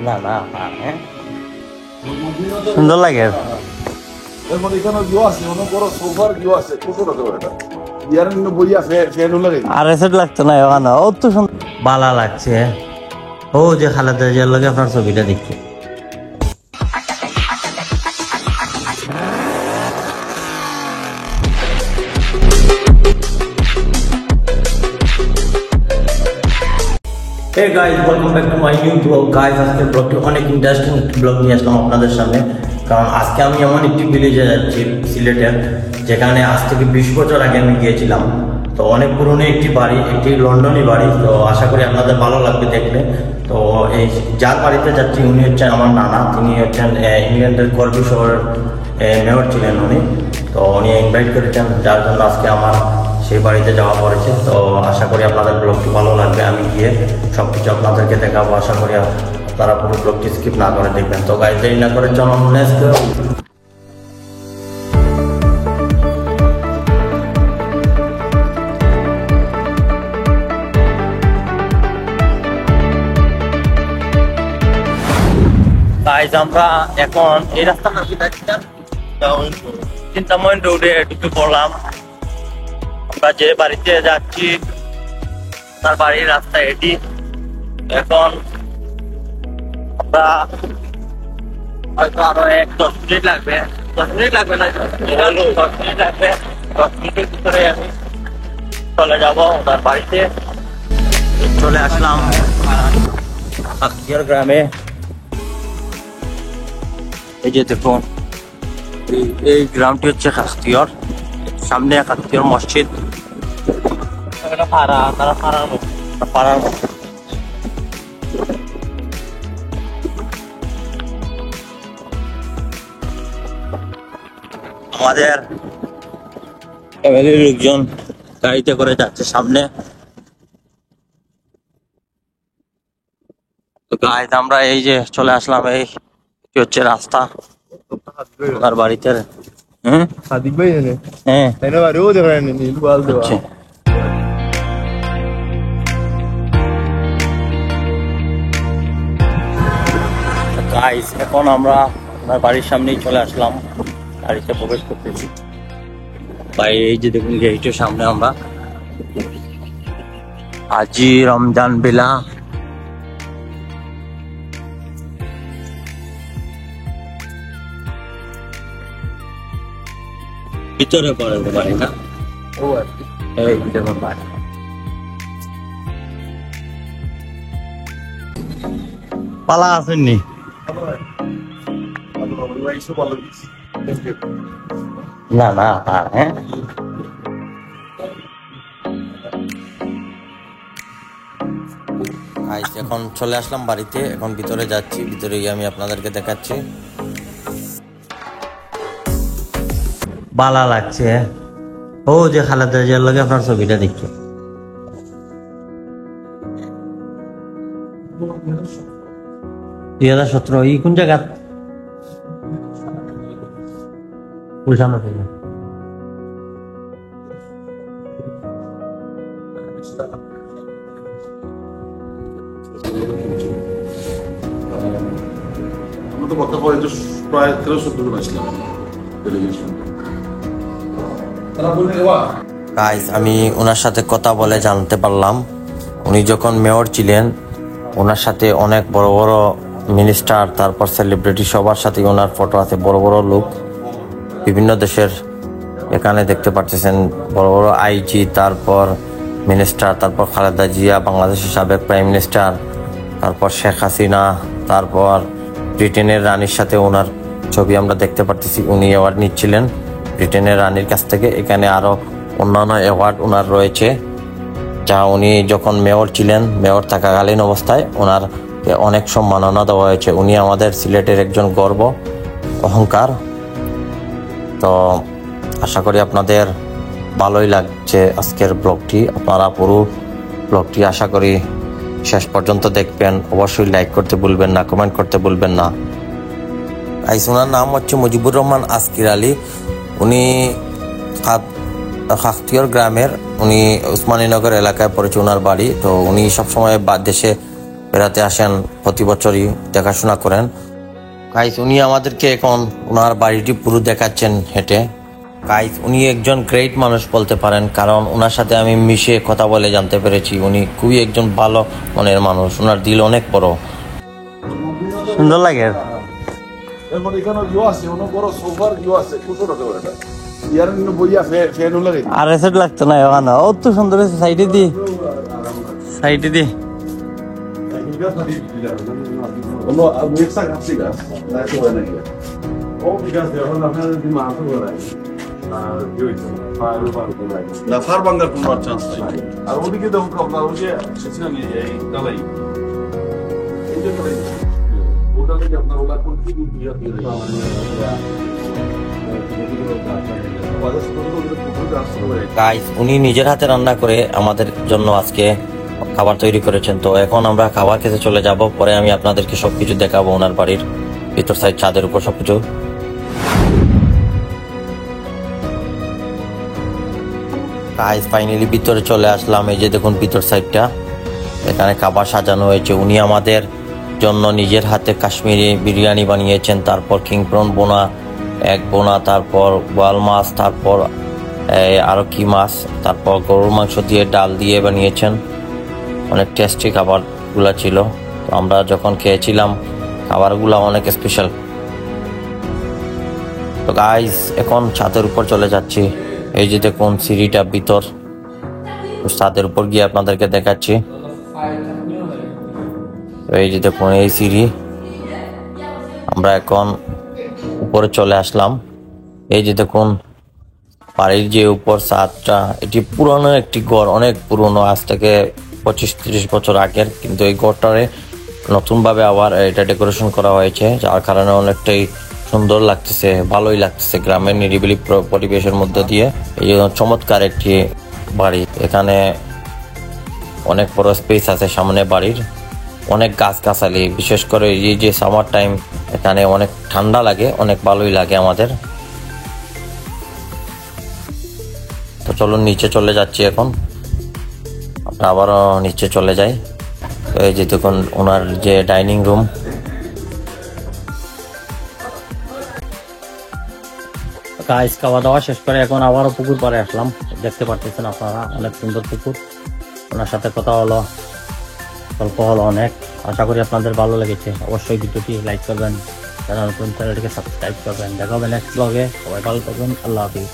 না না হ্যাঁ সুন্দর লাগে। এর মধ্যে এখানে ভিউ আছে, অনেক বড় সোফার ভিউ আছে, ছোট ছোট এটা ইয়ার নিয়ে বইয়া ফ্যান লাগে আর এসেট লাগতো না ওখানে, ও তো সুন্দর বালা লাগছে। ও যে খালেদা জিয়ার লগে আপনার ছবিটা দেখছি। Hey guys, welcome back to my new vlog. Guys, আজকে ব্লগটি অনেক ইন্টারেস্টিং ব্লগ নিয়ে আসলাম আপনাদের সামনে। কারণ আজকে আমি এমন একটি ভিলেজে যাচ্ছি সিলেটের, যেখানে আজ থেকে 20 বছর আগে আমি গিয়েছিলাম। তো অনেক পুরনো একটি বাড়ি, একটি লন্ডনী বাড়ি। তো আশা করি আপনাদের ভালো লাগবে দেখলে। তো এই যার বাড়িতে যাচ্ছি উনি হচ্ছেন আমার নানা। তিনি হচ্ছেন ইংল্যান্ডের কলবি শহরের মেয়র ছিলেন উনি। তো উনি ইনভাইট করেছেন, যার জন্য আজকে আমার সেই বাড়িতে যাওয়া পড়েছে। তো আশা করি আপনাদের ব্লগটি ভালো লাগবে। আমি গিয়ে সব কিছু আপনাদেরকে দেখাবো। আশা করি আপনারা পুরো ব্লগটি স্কিপ না করে দেখবেন। তো গাইজ দেরি না করে চলুন লেটস গো। গাইজ আমরা এখন এই রাস্তাটা চিন্তাময়ন রোডে ঢুকে পড়লাম। আমরা যে বাড়িতে যাচ্ছি তার বাড়ির রাস্তা এটি। এখন আমরা হয়তো আরো 10 মিনিট লাগবে, 10 মিনিট লাগবে না, 10 মিনিট লাগবে। 10 মিনিটের ভিতরে আমি চলে যাবো তার বাড়িতে। চলে আসলাম খাখতিয়ার গ্রামে। এই যে দেখুন, এই গ্রামটি হচ্ছে খাখতিয়ার। সামনে খাখতিয়ার মসজিদ। আমাদের ফ্যামিলির লোকজন গাড়িতে করে যাচ্ছে সামনে। গাইজ আমরা এই যে চলে আসলাম, এই হচ্ছে রাস্তা আর বাড়িতে। সাদিক ভাই এনে হ্যাঁ এনে বাড়িও দেখেন নীল বাল দেওয়া। গাইজ এখন আমরা আপনার বাড়ির সামনেই চলে আসলাম, বাড়িতে প্রবেশ করতেছি। ভাই এই যে দেখুন গেটের সামনে আমরা। আজি রমজান বেলা ভিতরে পড়ে বাড়ি না, এই দেখুন বাড়ি। পালা আসেননি না না হ্যাঁ। এখন চলে আসলাম বাড়িতে, এখন ভিতরে যাচ্ছি। ভিতরে গিয়ে আমি আপনাদেরকে দেখাচ্ছি। বালা লাগছে। ও যে খালেদা জিয়ার লগে আপনার ছবিটা দেখছি। দুই 2017 ই কোন জায়গা? বুঝানো থেকে প্রায় 13-14 জন আসলাম ডেলিগেশন। গাইস আমি ওনার সাথে কথা বলে জানতে পারলাম, উনি যখন মেয়র ছিলেন ওনার সাথে অনেক বড় বড় মিনিস্টার, তারপর সেলিব্রিটি সবার সাথে ওনার ফটো আছে। বড় বড় লোক বিভিন্ন দেশের, এখানে দেখতে পাচ্ছেন বড় বড় আইজি, তারপর মিনিস্টার, তারপর খালেদা জিয়া বাংলাদেশের সাবেক প্রাইম মিনিস্টার, তারপর শেখ হাসিনা, তারপর ব্রিটেনের রানীর সাথে ওনার ছবি আমরা দেখতে পারতেছি। উনি অ্যাওয়ার্ড নিচ্ছিলেন ব্রিটেনের রানীর কাছ থেকে। এখানে আরো অন্যান্য অ্যাওয়ার্ড ওনার রয়েছে, যা উনি যখন মেয়র ছিলেন, মেয়র থাকাকালীন অবস্থায় ওনার অনেক সম্মাননা দেওয়া হয়েছে। উনি আমাদের সিলেটের একজন গর্ব, অহংকার। তো আশা করি আপনাদের ভালোই লাগছে আজকের ব্লগটি। আপনারা পুরো ব্লগটি আশা করি শেষ পর্যন্ত দেখবেন। অবশ্যই লাইক করতে ভুলবেন না, কমেন্ট করতে ভুলবেন না। ওনার নাম হচ্ছে মুজিবুর রহমান আসকির আলী। উনি খাখতিয়ার গ্রামের, উনি উসমানীনগর এলাকায় পড়েছে ওনার বাড়ি। তো উনি সবসময় দেশে বেড়াতে আসেন, প্রতি বছরই দেখাশোনা করেন। গাইস উনি আমাদেরকে এখন ওনার বাড়িটি পুরো দেখাচ্ছেন হেঁটে। গাইস উনি একজন গ্রেট মানুষ বলতে পারেন, কারণ ওনার সাথে আমি মিশে কথা বলে জানতে পেরেছি উনি খুবই একজন ভালো মনের মানুষ, ওনার দিল অনেক বড়। সুন্দর লাগে। এরপর এখানে ইয়ে আছে, অনেক বড় সোফার ইয়ে আছে, খুব ছোট করে এটা। ইয়ার জন্য বইয়া ফ্যান লাগে। আর এসেট লাগতো না এখানে, ও তো সুন্দর হয়েছে। সাইডে দি, সাইডে দি। No, আমি একটা কাছে গা। না তো হয় না কি। ও বিকাশ দেওয়া না আপনাদের দিন মাছ করে। আর কি হইছে? ফায়ার ওভার করে। না ফার বাঙ্গার কোনো চান্স নাই। আর ওদিকে দেখো আপনার ওই যে সেটা নিয়ে এই ডালাই। এই যে করে। ওটা থেকে আপনার ওলা কোন কি দিয়ে দিয়ে গাইস উনি নিজের হাতে রান্না করে আমাদের জন্য আজকে খাবার তৈরি করেছেন। তো এখন আমরা খাবার খেতে চলে যাব, পরে আমি আপনাদেরকে সবকিছু দেখাবো ওনার বাড়ির ভিতর সাইড, ছাদের উপর সবকিছু। গাইস ফাইনালি ভিতরে চলে আসলাম। এই যে দেখুন ভিতর সাইডটা, এখানে খাবার সাজানো হয়েছে। উনি আমাদের জন্য নিজের হাতে কাশ্মীরি বিরিয়ানি বানিয়েছেন, তারপর কিং প্রন বোনা, এক বোনা, তারপর বোয়াল মাছ, তারপর আরো কি মাছ, তারপর গরুর মাংস দিয়ে ডাল দিয়ে বানিয়েছেন। অনেক টেস্টি খাবারগুলো ছিল। তো আমরা যখন খেয়েছিলাম খাবারগুলো অনেক স্পেশাল। তো গাইস এখন ছাদের উপর চলে যাচ্ছি। এই যে দেখুন সিঁড়িটা ভিতর, ছাদের উপর গিয়ে আপনাদেরকে দেখাচ্ছি। তো এই যে দেখুন এই সিঁড়ি, আমরা এখন উপরে চলে আসলাম। এই যে দেখুন বাড়ির যে উপর ছাদটা, এটি পুরনো একটি ঘর, অনেক পুরনো, আজ থেকে 25-30 বছর আগের। কিন্তু এই ঘরটারে নতুনভাবে আবার এটা ডেকোরেশন করা হয়েছে, যার কারণে অনেকটাই সুন্দর লাগতেছে, ভালোই লাগতেছে গ্রামের নিরিবিলি পরিবেশের মধ্যে দিয়ে। এই জন্য চমৎকার একটি বাড়ি। এখানে অনেক বড় স্পেস আছে সামনে বাড়ির, অনেক গাছগাছালি, বিশেষ করে এই যে সামার টাইম এখানে অনেক ঠান্ডা লাগে, অনেক ভালোই লাগে আমাদের। তো চলুন নিচে চলে যাচ্ছি এখন, আমরা আবারও নিচে চলে যাই। তো এই যে দেখুন ওনার যে ডাইনিং রুম, গাইস খাওয়া দাওয়া শেষ করে এখন আবারও পুকুর পাড়ে আসলাম। দেখতে পারতেছেন আপনারা, অনেক সুন্দর পুকুর। ওনার সাথে কথা হলো, গল্প হলো অনেক। আশা করি আপনাদের ভালো লেগেছে। অবশ্যই ভিডিওটি লাইক করবেন, চ্যানেলটিকে সাবস্ক্রাইব করবেন। দেখা হবে নেক্সট ব্লগে। সবাই ভালো থাকবেন, আল্লাহ হাফিজ।